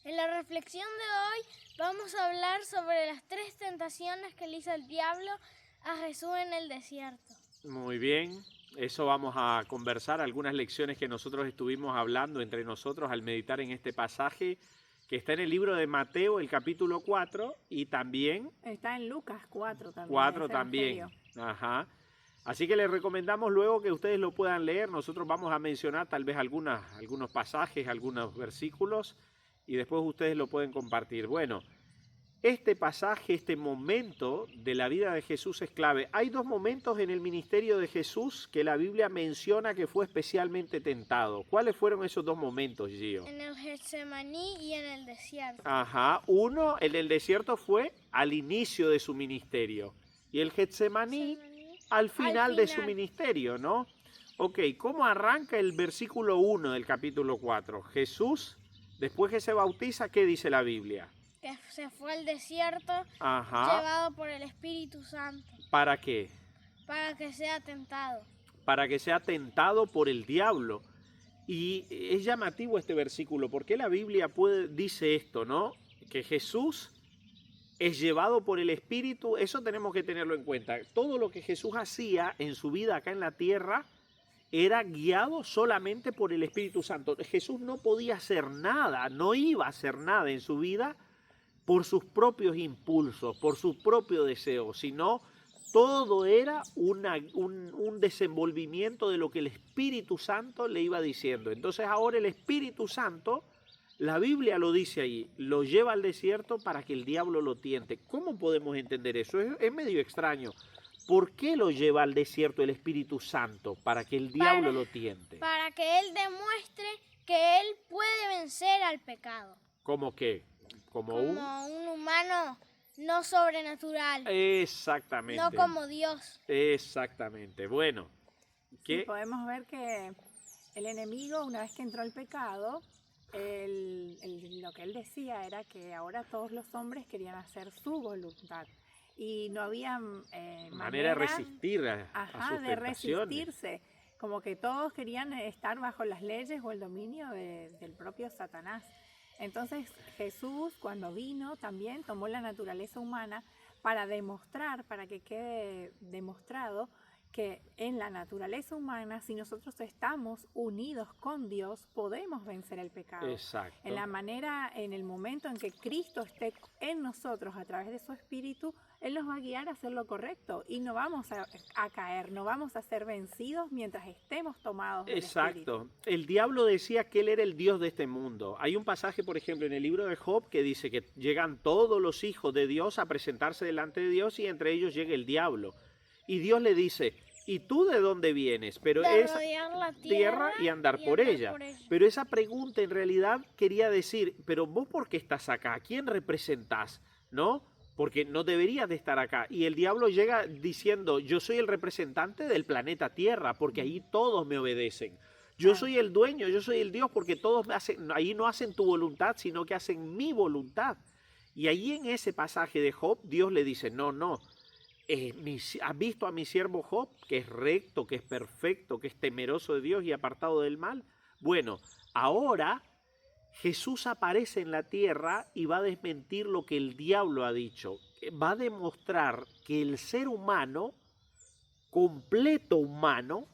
En la reflexión de hoy vamos a hablar sobre las 3 tentaciones que le hizo el diablo a Jesús en el desierto. Muy bien, eso vamos a conversar, algunas lecciones que nosotros estuvimos hablando entre nosotros al meditar en este pasaje que está en el libro de Mateo, el capítulo 4, y también... Está en Lucas 4 también. 4 también, ajá. Así que les recomendamos luego que ustedes lo puedan leer. Nosotros vamos a mencionar tal vez algunos pasajes, algunos versículos, y después ustedes lo pueden compartir. Bueno, este pasaje, este momento de la vida de Jesús es clave. Hay 2 momentos en el ministerio de Jesús que la Biblia menciona que fue especialmente tentado. ¿Cuáles fueron esos 2 momentos, Gio? En el Getsemaní y en el desierto. Ajá, uno en el desierto fue al inicio de su ministerio y el Getsemaní al final de su ministerio, ¿no? Ok, ¿cómo arranca el versículo 1 del capítulo 4? Jesús, después que se bautiza, ¿qué dice la Biblia? Que se fue al desierto, Ajá. llevado por el Espíritu Santo. ¿Para qué? Para que sea tentado. Para que sea tentado por el diablo. Y es llamativo este versículo, porque la Biblia dice esto, ¿no? Que Jesús es llevado por el Espíritu, eso tenemos que tenerlo en cuenta. Todo lo que Jesús hacía en su vida acá en la tierra era guiado solamente por el Espíritu Santo. Jesús no podía hacer nada, no iba a hacer nada en su vida por sus propios impulsos, por sus propios deseos, sino todo era un desenvolvimiento de lo que el Espíritu Santo le iba diciendo. Entonces ahora el Espíritu Santo, la Biblia lo dice ahí, lo lleva al desierto para que el diablo lo tiente. ¿Cómo podemos entender eso? Es medio extraño. ¿Por qué lo lleva al desierto el Espíritu Santo? Para que el diablo lo tiente. Para que Él demuestre que Él puede vencer al pecado. ¿Cómo qué? Como un humano no sobrenatural. Exactamente. No como Dios. Exactamente. Bueno, sí, podemos ver que el enemigo, una vez que entró el pecado, lo que él decía era que ahora todos los hombres querían hacer su voluntad y no había manera de resistir a sus de resistirse, como que todos querían estar bajo las leyes o el dominio del propio Satanás. Entonces Jesús, cuando vino, también tomó la naturaleza humana para demostrar, para que quede demostrado que en la naturaleza humana, si nosotros estamos unidos con Dios, podemos vencer el pecado. Exacto. En el momento en que Cristo esté en nosotros a través de su Espíritu, Él nos va a guiar a hacer lo correcto y no vamos a caer, no vamos a ser vencidos mientras estemos tomados del Exacto. Espíritu. El diablo decía que él era el Dios de este mundo. Hay un pasaje, por ejemplo, en el libro de Job que dice que llegan todos los hijos de Dios a presentarse delante de Dios y entre ellos llega el diablo. Y Dios le dice, ¿y tú de dónde vienes? Pero es la tierra y andar por ella. Pero esa pregunta en realidad quería decir, ¿pero vos por qué estás acá? ¿A quién representás? ¿No? Porque no deberías de estar acá. Y el diablo llega diciendo, yo soy el representante del planeta Tierra, porque ahí todos me obedecen. Yo soy el dueño, yo soy el Dios, porque todos ahí no hacen tu voluntad, sino que hacen mi voluntad. Y ahí en ese pasaje de Job, Dios le dice, no. ¿Has visto a mi siervo Job, que es recto, que es perfecto, que es temeroso de Dios y apartado del mal? Bueno, ahora Jesús aparece en la tierra y va a desmentir lo que el diablo ha dicho. Va a demostrar que el ser humano, completo humano,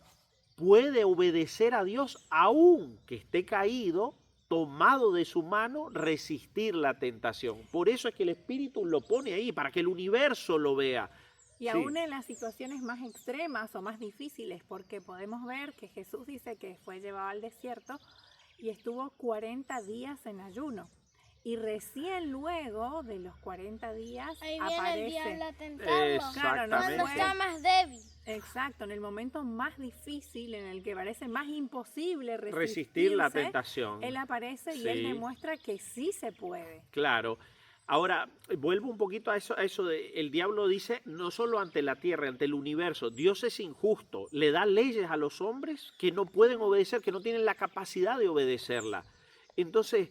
puede obedecer a Dios aun que esté caído, tomado de su mano, resistir la tentación. Por eso es que el Espíritu lo pone ahí, para que el universo lo vea. Y aún en las situaciones más extremas o más difíciles, porque podemos ver que Jesús dice que fue llevado al desierto y estuvo 40 días en ayuno. Y recién luego de los 40 días ahí viene aparece el diablo a tentarlo. Claro, cuando está más débil. Exacto, en el momento más difícil, en el que parece más imposible resistir la tentación. Él aparece y él demuestra que sí se puede. Claro. Ahora, vuelvo un poquito a eso de, el diablo dice, no solo ante la tierra, ante el universo, Dios es injusto, le da leyes a los hombres que no pueden obedecer, que no tienen la capacidad de obedecerla. Entonces,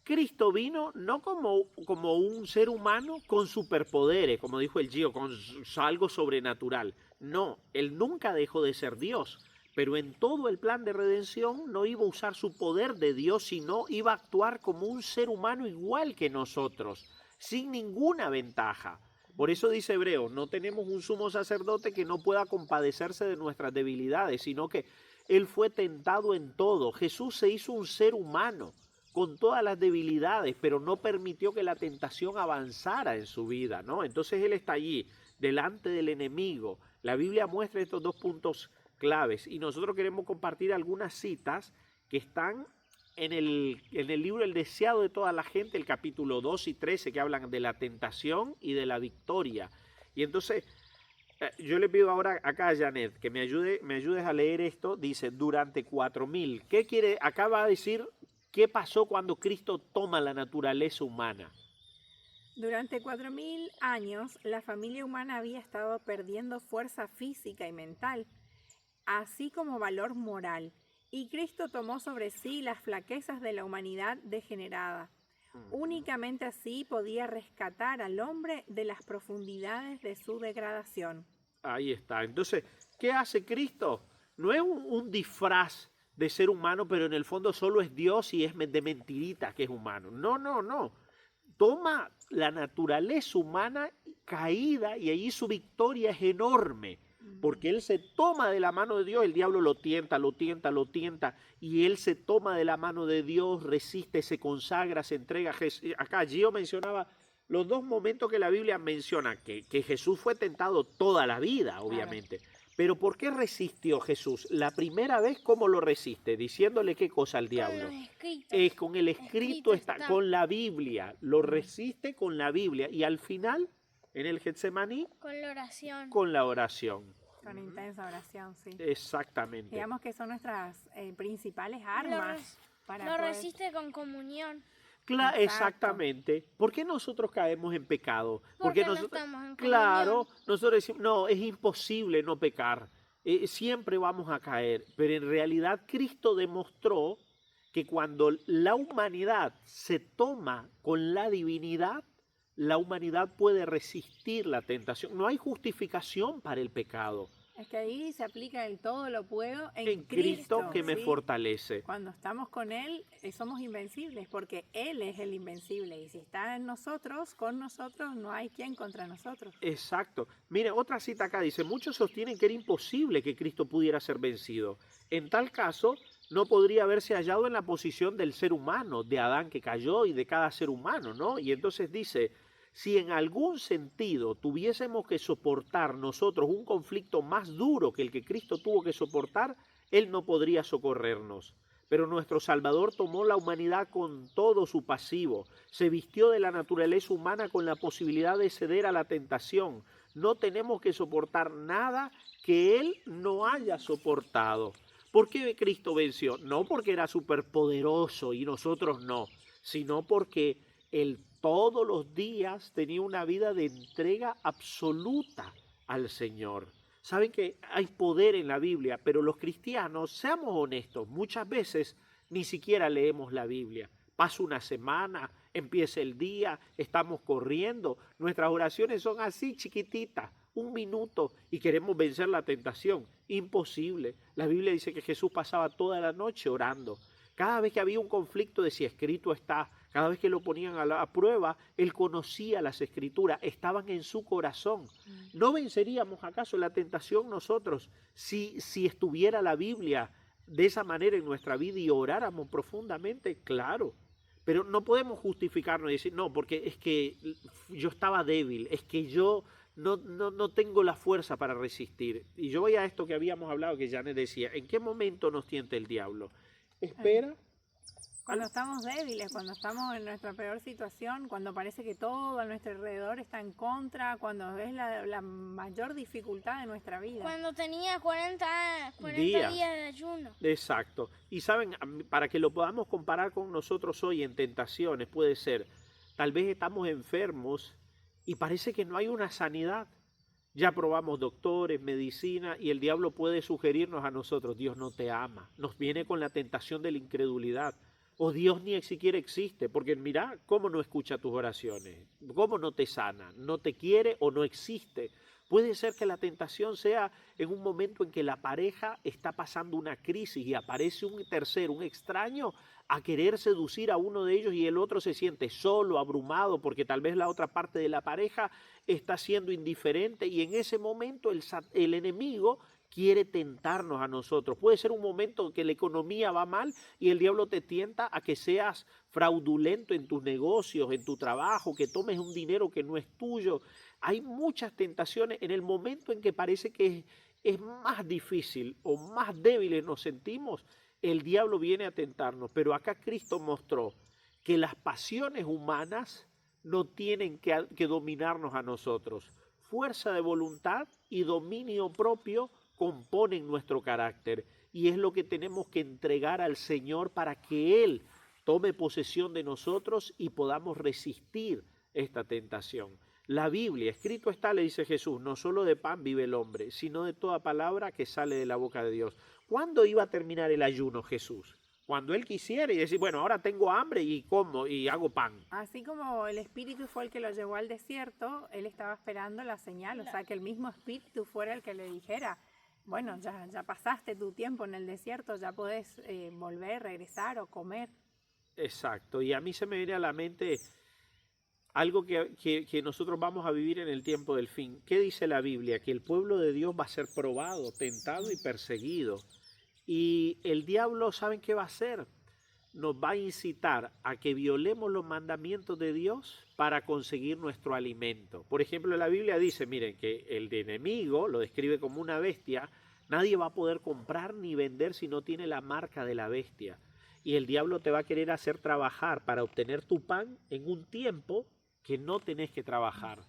Cristo vino no como un ser humano con superpoderes, como dijo el Gio, con algo sobrenatural. No, Él nunca dejó de ser Dios, pero en todo el plan de redención no iba a usar su poder de Dios, sino iba a actuar como un ser humano igual que nosotros, sin ninguna ventaja. Por eso dice Hebreos, no tenemos un sumo sacerdote que no pueda compadecerse de nuestras debilidades, sino que Él fue tentado en todo. Jesús se hizo un ser humano con todas las debilidades, pero no permitió que la tentación avanzara en su vida, ¿no? Entonces Él está allí, delante del enemigo. La Biblia muestra estos dos puntos claves y nosotros queremos compartir algunas citas que están en el libro El deseado de toda la gente, el capítulo 2 y 13, que hablan de la tentación y de la victoria. Y entonces yo le pido ahora acá a Janet que me ayudes a leer esto. Dice, durante 4000. ¿Qué quiere? Acá va a decir qué pasó cuando Cristo toma la naturaleza humana. Durante 4000 años, la familia humana había estado perdiendo fuerza física y mental, así como valor moral, y Cristo tomó sobre sí las flaquezas de la humanidad degenerada. Únicamente así podía rescatar al hombre de las profundidades de su degradación. Ahí está. Entonces, ¿qué hace Cristo? No es un disfraz de ser humano, pero en el fondo solo es Dios y es de mentirita que es humano. No, no, no. Toma la naturaleza humana caída y allí su victoria es enorme. Porque Él se toma de la mano de Dios, el diablo lo tienta, y Él se toma de la mano de Dios, resiste, se consagra, se entrega. Acá Gio mencionaba los dos momentos que la Biblia menciona, que Jesús fue tentado toda la vida, obviamente. Claro. Pero ¿por qué resistió Jesús? La primera vez, ¿cómo lo resiste? Diciéndole qué cosa al diablo. Con el escrito está, con la Biblia. Lo resiste con la Biblia. Y al final, en el Getsemaní, con la oración. Con la oración. Con intensa oración, sí. Exactamente. Digamos que son nuestras principales armas. Lo resiste con comunión. Claro, exactamente. ¿Por qué nosotros caemos en pecado? Porque nosotros, no estamos en claro, nosotros decimos, no, es imposible no pecar. Siempre vamos a caer. Pero en realidad Cristo demostró que cuando la humanidad se toma con la divinidad, la humanidad puede resistir la tentación. No hay justificación para el pecado. Es que ahí se aplica el todo lo puedo en Cristo que me fortalece. Cuando estamos con Él, somos invencibles, porque Él es el invencible. Y si está en nosotros, con nosotros, no hay quien contra nosotros. Exacto. Mire, otra cita acá dice, muchos sostienen que era imposible que Cristo pudiera ser vencido. En tal caso, no podría haberse hallado en la posición del ser humano, de Adán que cayó y de cada ser humano, ¿no? Y entonces dice, si en algún sentido tuviésemos que soportar nosotros un conflicto más duro que el que Cristo tuvo que soportar, Él no podría socorrernos. Pero nuestro Salvador tomó la humanidad con todo su pasivo, se vistió de la naturaleza humana con la posibilidad de ceder a la tentación. No tenemos que soportar nada que Él no haya soportado. ¿Por qué Cristo venció? No porque era superpoderoso y nosotros no, sino porque Él todos los días tenía una vida de entrega absoluta al Señor. Saben que hay poder en la Biblia, pero los cristianos, seamos honestos, muchas veces ni siquiera leemos la Biblia. Pasa una semana, empieza el día, estamos corriendo, nuestras oraciones son así chiquititas, 1 minuto y queremos vencer la tentación. Imposible. La Biblia dice que Jesús pasaba toda la noche orando. Cada vez que había un conflicto decía, escrito está. Cada vez que lo ponían a la prueba, Él conocía las Escrituras, estaban en su corazón. ¿No venceríamos acaso la tentación nosotros si estuviera la Biblia de esa manera en nuestra vida y oráramos profundamente? Claro, pero no podemos justificarnos y decir, no, porque es que yo estaba débil, es que yo no tengo la fuerza para resistir. Y yo voy a esto que habíamos hablado, que Janet decía, ¿en qué momento nos tienta el diablo? Espera. Cuando estamos débiles, cuando estamos en nuestra peor situación, cuando parece que todo a nuestro alrededor está en contra, cuando es la mayor dificultad de nuestra vida. Cuando tenía 40 días de ayuno. Exacto. Y saben, para que lo podamos comparar con nosotros hoy en tentaciones, puede ser, tal vez estamos enfermos y parece que no hay una sanidad. Ya probamos doctores, medicina y el diablo puede sugerirnos a nosotros, Dios no te ama. Nos viene con la tentación de la incredulidad. O Dios ni siquiera existe, porque mira cómo no escucha tus oraciones, cómo no te sana, no te quiere o no existe. Puede ser que la tentación sea en un momento en que la pareja está pasando una crisis y aparece un tercero, un extraño, a querer seducir a uno de ellos y el otro se siente solo, abrumado, porque tal vez la otra parte de la pareja está siendo indiferente y en ese momento el enemigo quiere tentarnos a nosotros. Puede ser un momento en que la economía va mal y el diablo te tienta a que seas fraudulento en tus negocios, en tu trabajo, que tomes un dinero que no es tuyo. Hay muchas tentaciones en el momento en que parece que es más difícil o más débiles nos sentimos, el diablo viene a tentarnos. Pero acá Cristo mostró que las pasiones humanas no tienen que dominarnos a nosotros. Fuerza de voluntad y dominio propio componen nuestro carácter y es lo que tenemos que entregar al Señor para que Él tome posesión de nosotros y podamos resistir esta tentación. La Biblia, escrito está, le dice Jesús, no solo de pan vive el hombre, sino de toda palabra que sale de la boca de Dios. ¿Cuándo iba a terminar el ayuno Jesús? Cuando Él quisiera y decir, bueno, ahora tengo hambre y como y hago pan. Así como el Espíritu fue el que lo llevó al desierto, Él estaba esperando la señal, o sea, que el mismo Espíritu fuera el que le dijera, bueno, ya pasaste tu tiempo en el desierto, ya podés volver, regresar o comer. Exacto, y a mí se me viene a la mente algo que nosotros vamos a vivir en el tiempo del fin. ¿Qué dice la Biblia? Que el pueblo de Dios va a ser probado, tentado y perseguido. Y el diablo, ¿saben qué va a hacer? Nos va a incitar a que violemos los mandamientos de Dios para conseguir nuestro alimento. Por ejemplo, la Biblia dice, miren, que el enemigo lo describe como una bestia. Nadie va a poder comprar ni vender si no tiene la marca de la bestia. Y el diablo te va a querer hacer trabajar para obtener tu pan en un tiempo que no tenés que trabajar,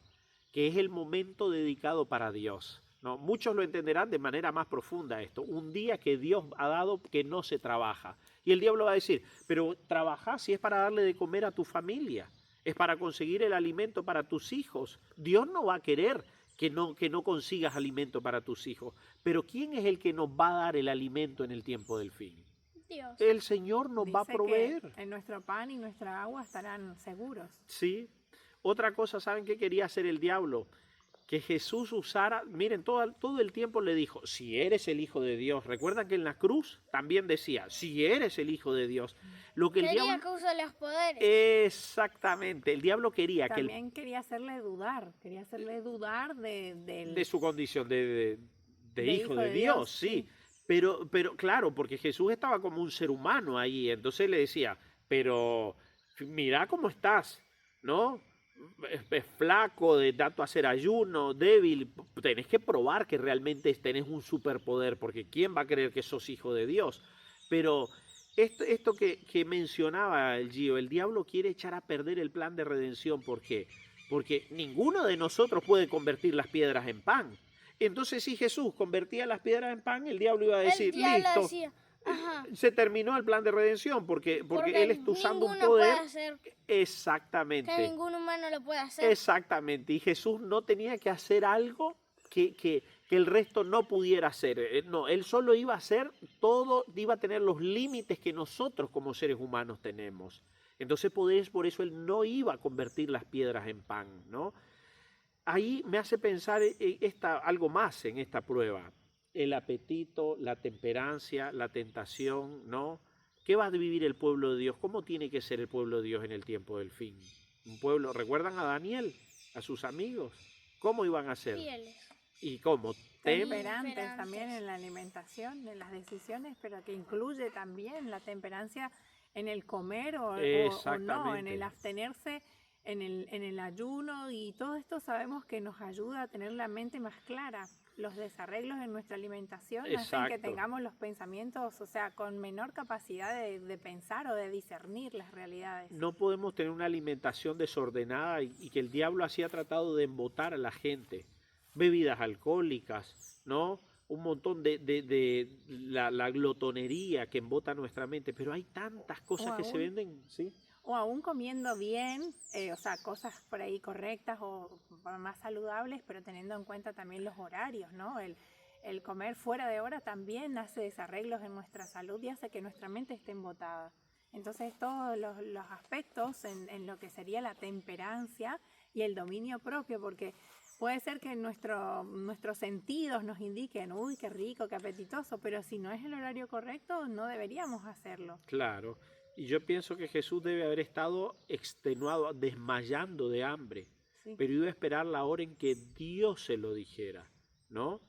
que es el momento dedicado para Dios. ¿No? Muchos lo entenderán de manera más profunda esto. Un día que Dios ha dado que no se trabaja. Y el diablo va a decir, pero trabaja si es para darle de comer a tu familia, es para conseguir el alimento para tus hijos. Dios no va a querer que no consigas alimento para tus hijos. Pero ¿quién es el que nos va a dar el alimento en el tiempo del fin? Dios. El Señor nos va a proveer. Que en nuestro pan y nuestra agua estarán seguros. Sí. Otra cosa, ¿saben qué quería hacer el diablo? Que Jesús usara, miren, todo el tiempo le dijo, si eres el Hijo de Dios. Recuerdan que en la cruz también decía, si eres el Hijo de Dios. Lo que el Quería diablo, que use los poderes. exactamente, el diablo quería también quería hacerle dudar de su condición de hijo de Dios, sí. Pero claro, porque Jesús estaba como un ser humano ahí, entonces le decía, pero mira cómo estás, ¿no? Es flaco, de tanto hacer ayuno, débil, tenés que probar que realmente tenés un superpoder, porque ¿quién va a creer que sos hijo de Dios? Pero esto que mencionaba el Gio, el diablo quiere echar a perder el plan de redención, ¿por qué? Porque ninguno de nosotros puede convertir las piedras en pan. Entonces, si Jesús convertía las piedras en pan, el diablo iba a decir, listo, decía, ajá, se terminó el plan de redención, porque Él está usando un poder. Exactamente. Que ningún humano lo puede hacer. Exactamente. Y Jesús no tenía que hacer algo que el resto no pudiera hacer. No, Él solo iba a hacer todo, iba a tener los límites que nosotros como seres humanos tenemos. Entonces, por eso Él no iba a convertir las piedras en pan, ¿no? Ahí me hace pensar algo más en esta prueba. El apetito, la temperancia, la tentación, ¿no? ¿Qué va a vivir el pueblo de Dios? ¿Cómo tiene que ser el pueblo de Dios en el tiempo del fin? Un pueblo, ¿recuerdan a Daniel? A sus amigos. ¿Cómo iban a ser? Fieles. ¿Y cómo? Temperantes también en la alimentación, en las decisiones, pero que incluye también la temperancia en el comer o no, en el abstenerse, en el ayuno, y todo esto sabemos que nos ayuda a tener la mente más clara. Los desarreglos en nuestra alimentación hacen que tengamos los pensamientos, o sea, con menor capacidad de pensar o de discernir las realidades. No podemos tener una alimentación desordenada y que el diablo así ha tratado de embotar a la gente. Bebidas alcohólicas, ¿no? Un montón de la glotonería que embota nuestra mente, pero hay tantas cosas que se venden, ¿sí? O aún comiendo bien, o sea, cosas por ahí correctas o más saludables, pero teniendo en cuenta también los horarios, ¿no? El comer fuera de hora también hace desarreglos en nuestra salud y hace que nuestra mente esté embotada. Entonces, todos los aspectos en lo que sería la temperancia y el dominio propio, porque puede ser que nuestros sentidos nos indiquen, uy, qué rico, qué apetitoso, pero si no es el horario correcto, no deberíamos hacerlo. Claro. Y yo pienso que Jesús debe haber estado extenuado, desmayando de hambre, Sí. pero iba a esperar la hora en que Dios se lo dijera, ¿no?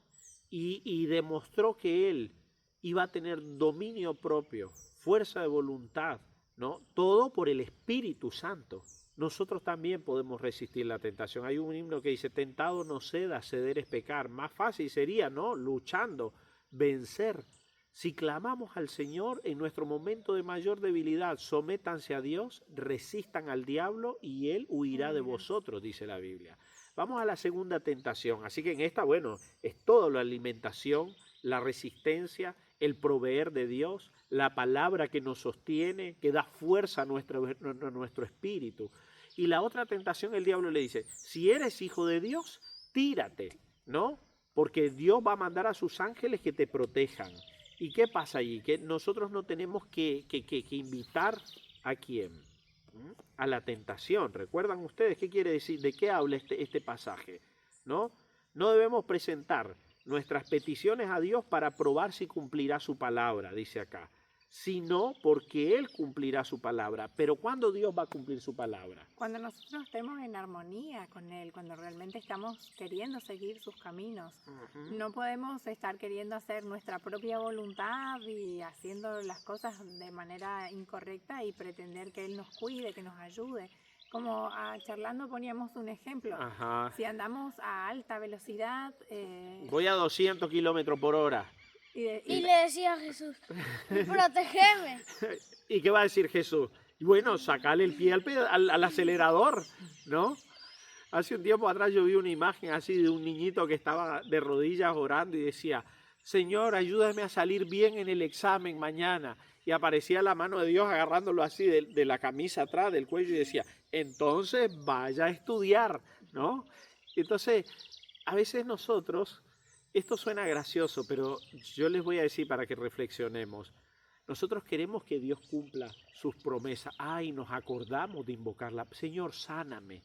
Y demostró que él iba a tener dominio propio, fuerza de voluntad, ¿no? Todo por el Espíritu Santo. Nosotros también podemos resistir la tentación. Hay un himno que dice, tentado no ceda, ceder es pecar. Más fácil sería, ¿no? Luchando, vencer. Si clamamos al Señor en nuestro momento de mayor debilidad, sométanse a Dios, resistan al diablo y Él huirá de vosotros, dice la Biblia. Vamos a la segunda tentación. Así que en esta, bueno, es toda la alimentación, la resistencia, el proveer de Dios, la palabra que nos sostiene, que da fuerza a nuestro espíritu. Y la otra tentación, el diablo le dice, si eres hijo de Dios, tírate, ¿no? Porque Dios va a mandar a sus ángeles que te protejan. ¿Y qué pasa allí? Que nosotros no tenemos que invitar a quién, a la tentación. ¿Recuerdan ustedes qué quiere decir? ¿De qué habla este pasaje? ¿No? No debemos presentar nuestras peticiones a Dios para probar si cumplirá su palabra, dice acá, sino porque Él cumplirá su palabra. Pero ¿cuándo Dios va a cumplir su palabra? Cuando nosotros estemos en armonía con Él, cuando realmente estamos queriendo seguir sus caminos. No podemos estar queriendo hacer nuestra propia voluntad y haciendo las cosas de manera incorrecta y pretender que Él nos cuide, que nos ayude. Como charlando poníamos un ejemplo. Ajá. Si andamos a alta velocidad... Voy a 200 kilómetros por hora. Y le decía a Jesús, protégeme. ¿Y qué va a decir Jesús? Bueno, sacale el pie al acelerador, ¿no? Hace un tiempo atrás yo vi una imagen así de un niñito que estaba de rodillas orando y decía, Señor, ayúdame a salir bien en el examen mañana. Y aparecía la mano de Dios agarrándolo así de la camisa atrás, del cuello, y decía, entonces vaya a estudiar, ¿no? Entonces, a veces nosotros, esto suena gracioso, pero yo les voy a decir para que reflexionemos. Nosotros queremos que Dios cumpla sus promesas. Ay, nos acordamos de invocarla. Señor, sáname.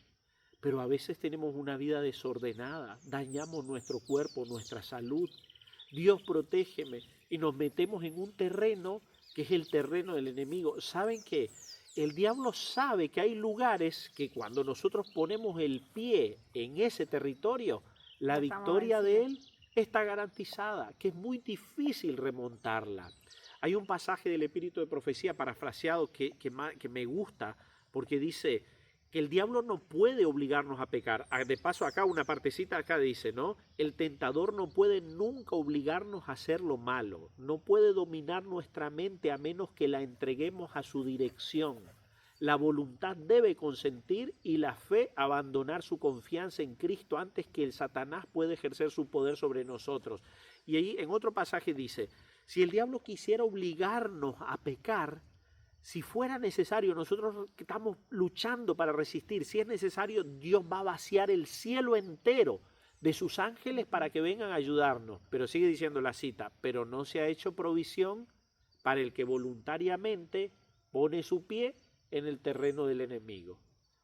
Pero a veces tenemos una vida desordenada. Dañamos nuestro cuerpo, nuestra salud. Dios, protégeme. Y nos metemos en un terreno que es el terreno del enemigo. ¿Saben qué? El diablo sabe que hay lugares que cuando nosotros ponemos el pie en ese territorio, la victoria de él está garantizada, que es muy difícil remontarla. Hay un pasaje del Espíritu de Profecía parafraseado que me gusta, porque dice que el diablo no puede obligarnos a pecar. De paso, acá una partecita acá dice, ¿no? El tentador no puede nunca obligarnos a hacer lo malo. No puede dominar nuestra mente a menos que la entreguemos a su dirección. La voluntad debe consentir y la fe abandonar su confianza en Cristo antes que el Satanás pueda ejercer su poder sobre nosotros. Y ahí en otro pasaje dice, si el diablo quisiera obligarnos a pecar, si fuera necesario, nosotros estamos luchando para resistir, si es necesario, Dios va a vaciar el cielo entero de sus ángeles para que vengan a ayudarnos. Pero sigue diciendo la cita, pero no se ha hecho provisión para el que voluntariamente pone su pie en el terreno del enemigo.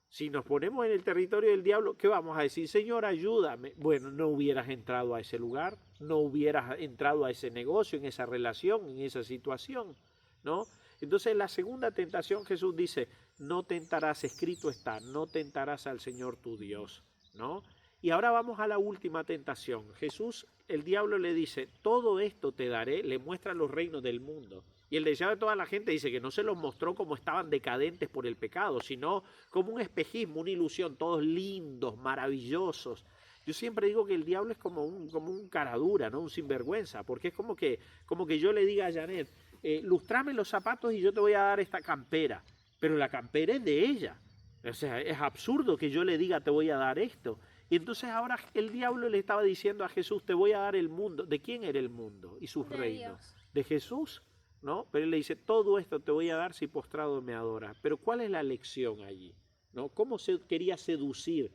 Si nos ponemos en el territorio del diablo, ¿qué vamos a decir? Señor, ayúdame. Bueno, no hubieras entrado a ese lugar, no hubieras entrado a ese negocio, en esa relación, en esa situación, ¿no? Entonces, la segunda tentación, Jesús dice, no tentarás, escrito está, no tentarás al Señor tu Dios, ¿no? Y ahora vamos a la última tentación. Jesús, el diablo le dice, todo esto te daré, le muestra los reinos del mundo. Y el deseo de toda la gente dice que no se los mostró como estaban decadentes por el pecado, sino como un espejismo, una ilusión, todos lindos, maravillosos. Yo siempre digo que el diablo es como un caradura, ¿no? Un sinvergüenza, porque es como que yo le diga a Janet, lustrame los zapatos y yo te voy a dar esta campera, pero la campera es de ella. O sea, es absurdo que yo le diga te voy a dar esto. Y entonces ahora el diablo le estaba diciendo a Jesús, te voy a dar el mundo. ¿De quién era el mundo y sus reinos? Dios. ¿De Jesús? ¿No? Pero él le dice, todo esto te voy a dar si postrado me adoras. Pero ¿cuál es la lección allí? ¿No? ¿Cómo se quería seducir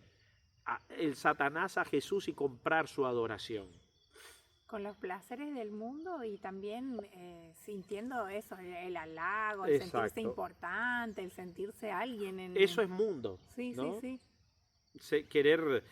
el Satanás a Jesús y comprar su adoración? Con los placeres del mundo y también sintiendo eso, el halago, el sentirse importante, el sentirse alguien. Eso es mundo. Sí, ¿no? sí, sí. Querer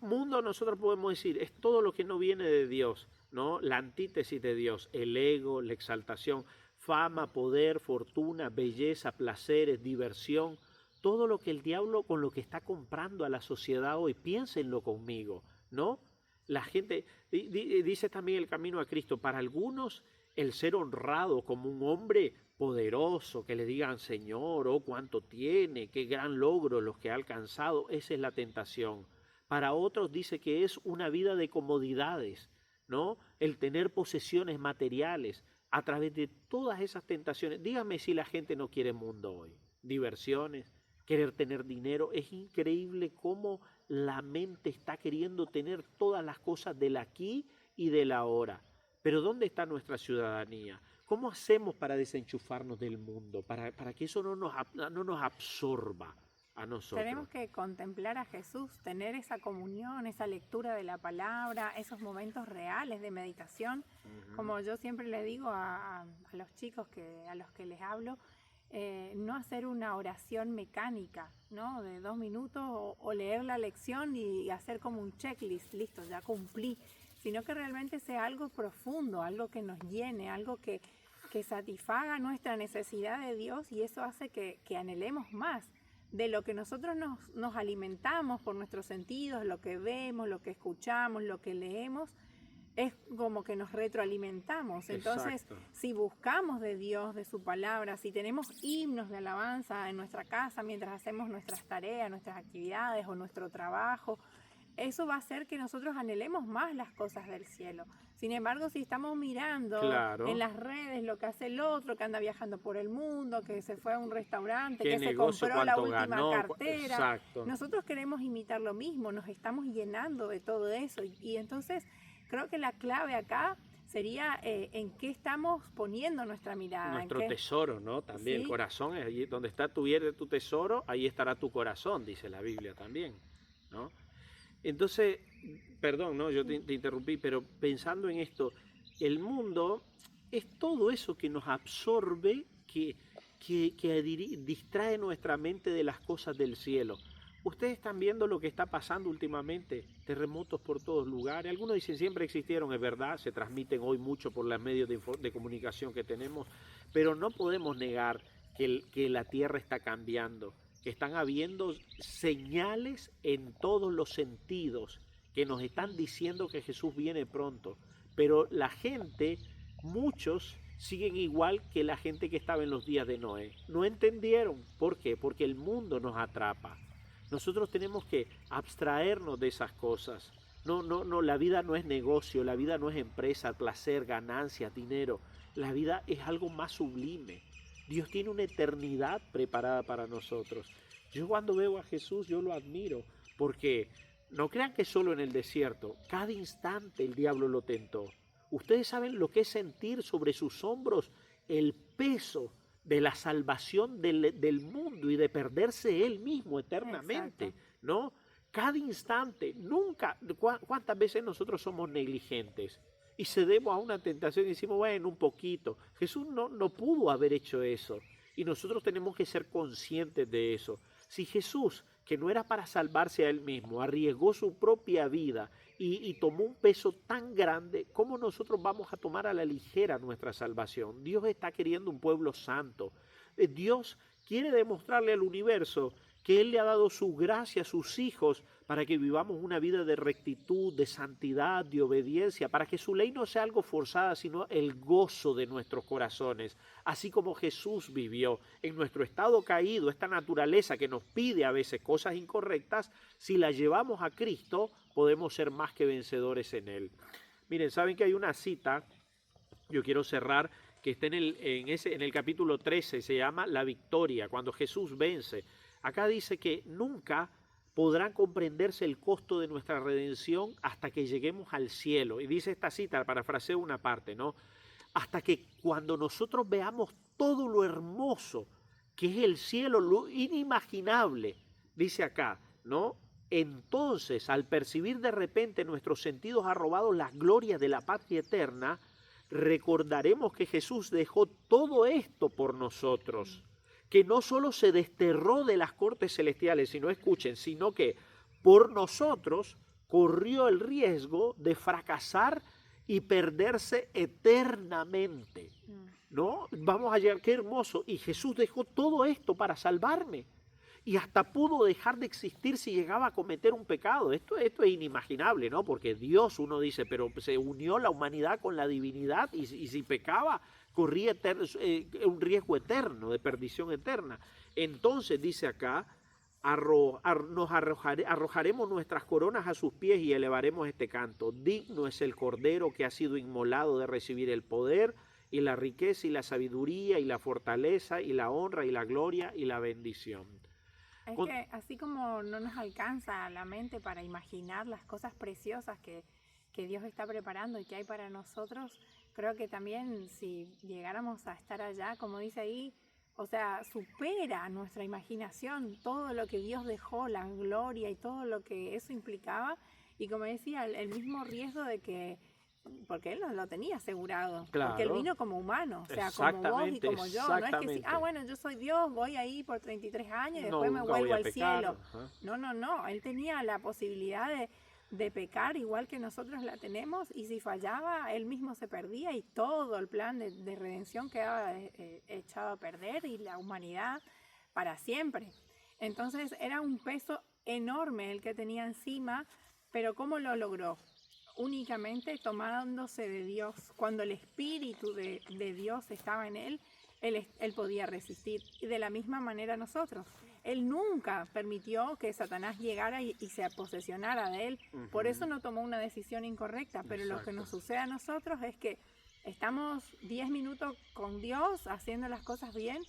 Mundo, nosotros podemos decir, es todo lo que no viene de Dios, ¿no? La antítesis de Dios, el ego, la exaltación, fama, poder, fortuna, belleza, placeres, diversión, todo lo que el diablo con lo que está comprando a la sociedad hoy, piénsenlo conmigo, ¿no? La gente, dice también el camino a Cristo, para algunos el ser honrado como un hombre poderoso, que le digan Señor, oh cuánto tiene, qué gran logro los que ha alcanzado, esa es la tentación. Para otros dice que es una vida de comodidades, ¿no? El tener posesiones materiales a través de todas esas tentaciones. Dígame si la gente no quiere mundo hoy, diversiones, querer tener dinero. Es increíble cómo la mente está queriendo tener todas las cosas del aquí y del ahora. Pero ¿dónde está nuestra ciudadanía? ¿Cómo hacemos para desenchufarnos del mundo? Para que eso no nos absorba a nosotros. Tenemos que contemplar a Jesús, tener esa comunión, esa lectura de la palabra, esos momentos reales de meditación. Como yo siempre le digo a los chicos a los que les hablo, no hacer una oración mecánica, ¿no? De 2 minutos o leer la lección y hacer como un checklist, listo, ya cumplí, sino que realmente sea algo profundo, algo que nos llene, algo que satisfaga nuestra necesidad de Dios, y eso hace que anhelemos más de lo que nosotros nos alimentamos por nuestros sentidos, lo que vemos, lo que escuchamos, lo que leemos. Es como que nos retroalimentamos. Entonces, Exacto. Si buscamos de Dios, de su palabra, si tenemos himnos de alabanza en nuestra casa mientras hacemos nuestras tareas, nuestras actividades o nuestro trabajo, eso va a hacer que nosotros anhelemos más las cosas del cielo. Sin embargo, si estamos mirando en las redes lo que hace el otro, que anda viajando por el mundo, que se fue a un restaurante, que se compró la última cartera, Exacto. Nosotros queremos imitar lo mismo, nos estamos llenando de todo eso. Y entonces creo que la clave acá sería en qué estamos poniendo nuestra mirada. Nuestro tesoro, ¿no? También. ¿Sí? El corazón es allí donde está tu tesoro, ahí estará tu corazón, dice la Biblia también, ¿no? Entonces, perdón, ¿no? Yo te interrumpí, pero pensando en esto, el mundo es todo eso que nos absorbe, que distrae nuestra mente de las cosas del cielo. Ustedes están viendo lo que está pasando últimamente, terremotos por todos lugares. Algunos dicen siempre existieron, es verdad, se transmiten hoy mucho por los medios de comunicación que tenemos, pero no podemos negar que la tierra está cambiando, que están habiendo señales en todos los sentidos que nos están diciendo que Jesús viene pronto. Pero la gente, muchos, siguen igual que la gente que estaba en los días de Noé. No entendieron. ¿Por qué? Porque el mundo nos atrapa. Nosotros tenemos que abstraernos de esas cosas. No, la vida no es negocio, la vida no es empresa, placer, ganancia, dinero. La vida es algo más sublime. Dios tiene una eternidad preparada para nosotros. Yo cuando veo a Jesús, yo lo admiro, porque no crean que solo en el desierto, cada instante el diablo lo tentó. Ustedes saben lo que es sentir sobre sus hombros el peso de la salvación del mundo y de perderse él mismo eternamente, ¿no? Cada instante, nunca, ¿cuántas veces nosotros somos negligentes? Y cedemos a una tentación y decimos, bueno, un poquito. Jesús no pudo haber hecho eso. Y nosotros tenemos que ser conscientes de eso. Si Jesús, que no era para salvarse a él mismo, arriesgó su propia vida y tomó un peso tan grande, ¿cómo nosotros vamos a tomar a la ligera nuestra salvación? Dios está queriendo un pueblo santo. Dios quiere demostrarle al universo que Él le ha dado su gracia a sus hijos para que vivamos una vida de rectitud, de santidad, de obediencia, para que su ley no sea algo forzada, sino el gozo de nuestros corazones. Así como Jesús vivió en nuestro estado caído, esta naturaleza que nos pide a veces cosas incorrectas, si la llevamos a Cristo, podemos ser más que vencedores en Él. Miren, saben que hay una cita, yo quiero cerrar, que está en el capítulo 13, se llama La Victoria, cuando Jesús vence. Acá dice que nunca podrán comprenderse el costo de nuestra redención hasta que lleguemos al cielo. Y dice esta cita, parafraseo una parte, ¿no? Hasta que cuando nosotros veamos todo lo hermoso que es el cielo, lo inimaginable, dice acá, ¿no? Entonces, al percibir de repente nuestros sentidos arrobados las glorias de la patria eterna, recordaremos que Jesús dejó todo esto por nosotros, que no solo se desterró de las cortes celestiales, sino, escuchen, sino que por nosotros, corrió el riesgo de fracasar y perderse eternamente. ¿No? Vamos a llegar, qué hermoso. Y Jesús dejó todo esto para salvarme. Y hasta pudo dejar de existir si llegaba a cometer un pecado. Esto es inimaginable, ¿no? Porque Dios, uno dice, pero se unió la humanidad con la divinidad y si pecaba, corría un riesgo eterno, de perdición eterna. Entonces, dice acá, arrojaremos nuestras coronas a sus pies y elevaremos este canto. Digno es el Cordero que ha sido inmolado de recibir el poder y la riqueza y la sabiduría y la fortaleza y la honra y la gloria y la bendición. Es que así como no nos alcanza la mente para imaginar las cosas preciosas que Dios está preparando y que hay para nosotros, creo que también si llegáramos a estar allá, como dice ahí, o sea, supera nuestra imaginación todo lo que Dios dejó, la gloria y todo lo que eso implicaba. Y como decía, el mismo riesgo de que, porque Él nos lo tenía asegurado, claro, porque Él vino como humano, o sea, como vos y como yo. No es que, bueno, yo soy Dios, voy ahí por 33 años y después me vuelvo al cielo. No, Él tenía la posibilidad de pecar igual que nosotros la tenemos, y si fallaba, Él mismo se perdía y todo el plan de redención quedaba echado a perder y la humanidad para siempre. Entonces era un peso enorme el que tenía encima, pero ¿cómo lo logró? Únicamente tomándose de Dios. Cuando el Espíritu de Dios estaba en él podía resistir. Y de la misma manera nosotros. Él nunca permitió que Satanás llegara y se posesionara de él. Por eso no tomó una decisión incorrecta. Pero lo que nos sucede a nosotros es que estamos 10 minutos con Dios haciendo las cosas bien,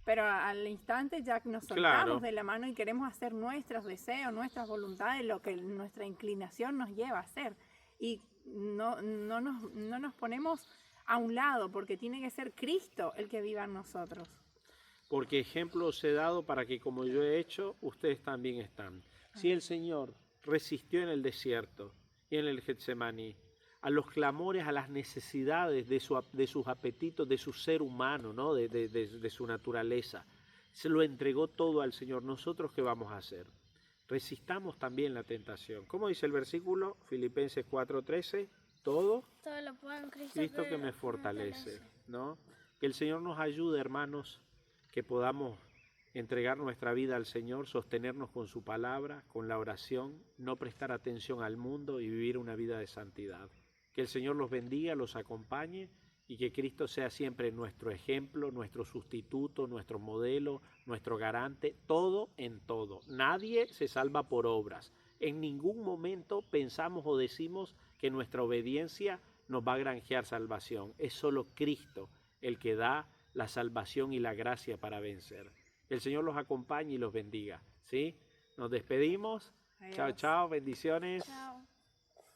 pero al instante ya nos soltamos de la mano y queremos hacer nuestros deseos, nuestras voluntades, lo que nuestra inclinación nos lleva a hacer. Y no nos ponemos a un lado, porque tiene que ser Cristo el que viva en nosotros. Porque ejemplo os he dado para que como yo he hecho, ustedes también están. Si el Señor resistió en el desierto y en el Getsemaní a los clamores, a las necesidades de sus apetitos, de su ser humano, ¿no? de su naturaleza, se lo entregó todo al Señor. ¿Nosotros qué vamos a hacer? Resistamos también la tentación. ¿Cómo dice el versículo? Filipenses 4:13, todo lo puedo en Cristo que me fortalece, ¿no? Que el Señor nos ayude, hermanos, que podamos entregar nuestra vida al Señor, sostenernos con su palabra, con la oración, no prestar atención al mundo y vivir una vida de santidad. Que el Señor los bendiga, los acompañe y que Cristo sea siempre nuestro ejemplo, nuestro sustituto, nuestro modelo, nuestro garante, todo en todo. Nadie se salva por obras. En ningún momento pensamos o decimos que nuestra obediencia nos va a granjear salvación. Es solo Cristo el que da la salvación y la gracia para vencer. Que el Señor los acompañe y los bendiga. ¿Sí? Nos despedimos. Adiós. Chao, chao, bendiciones. Chao.